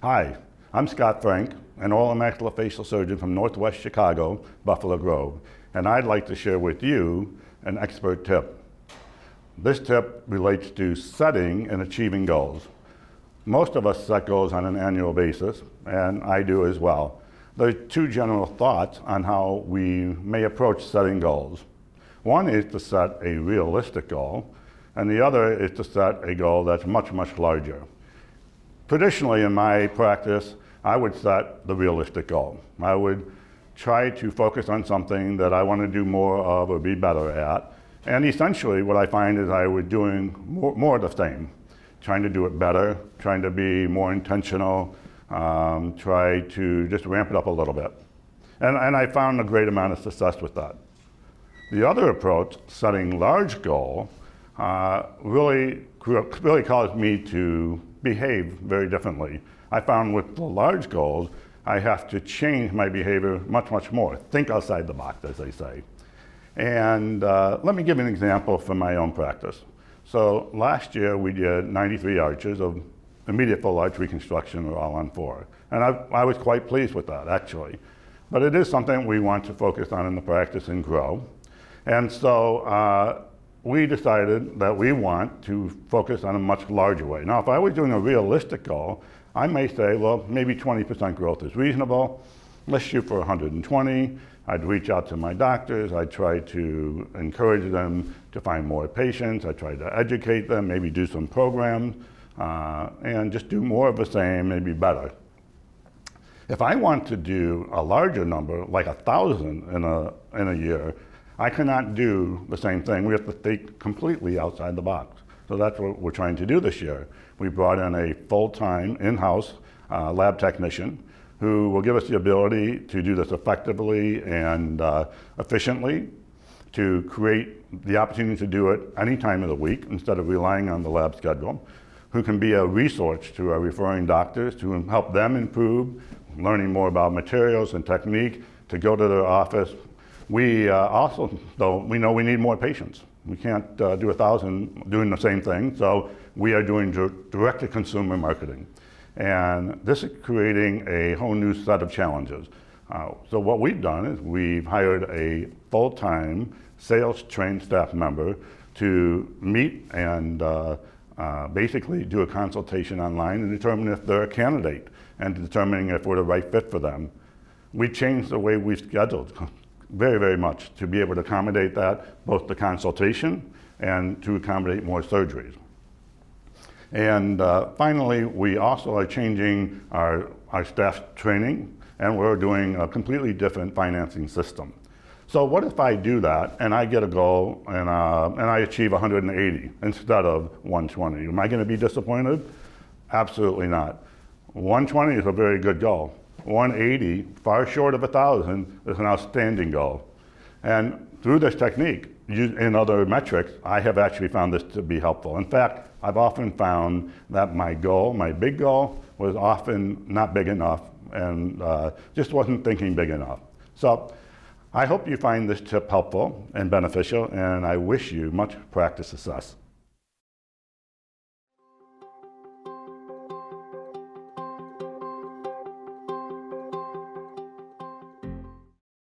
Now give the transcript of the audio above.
Hi, I'm Scott Frank, an oral and maxillofacial surgeon from Northwest Chicago, Buffalo Grove, and I'd like to share with you an expert tip. This tip relates to setting and achieving goals. Most of us set goals on an annual basis, and I do as well. There are two general thoughts on how we may approach setting goals. One is to set a realistic goal, and the other is to set a goal that's much, much larger. Traditionally, in my practice, I would set the realistic goal. I would try to focus on something that I want to do more of or be better at. And essentially, what I find is I was doing more of the same, trying to do it better, trying to be more intentional, try to just ramp it up a little bit. And I found a great amount of success with that. The other approach, setting large goal, really caused me to behave very differently. I found with the large goals, I have to change my behavior much, much more. Think outside the box, as they say. And let me give an example from my own practice. So last year we did 93 arches of immediate full arch reconstruction or all on four. And I was quite pleased with that, actually. But it is something we want to focus on in the practice and grow. And so we decided that we want to focus on a much larger way. Now, if I was doing a realistic goal, I may say, well, maybe 20% growth is reasonable. Let's shoot for 120. I'd reach out to my doctors. I'd try to encourage them to find more patients. I'd try to educate them, maybe do some programs, and just do more of the same, maybe better. If I want to do a larger number, like 1,000 in a year, I cannot do the same thing. We have to think completely outside the box. So that's what we're trying to do this year. We brought in a full-time in-house lab technician who will give us the ability to do this effectively and efficiently, to create the opportunity to do it any time of the week instead of relying on the lab schedule, who can be a resource to our referring doctors to help them improve, learning more about materials and technique, to go to their office. We also, though, we know we need more patients. We can't do 1,000 doing the same thing, so we are doing direct-to-consumer marketing. And this is creating a whole new set of challenges. So what we've done is we've hired a full-time sales-trained staff member to meet and basically do a consultation online and determine if they're a candidate and determining if we're the right fit for them. We changed the way we scheduled very, very much to be able to accommodate that, both the consultation and to accommodate more surgeries. And finally, we also are changing our staff training, and we're doing a completely different financing system. So what if I do that and I get a goal and I achieve 180 instead of 120? Am I going to be disappointed? Absolutely not. 120 is a very good goal. 180, far short of 1,000, is an outstanding goal. And through this technique, in other metrics, I have actually found this to be helpful. In fact, I've often found that my goal, my big goal, was often not big enough and just wasn't thinking big enough. So I hope you find this tip helpful and beneficial, and I wish you much practice success.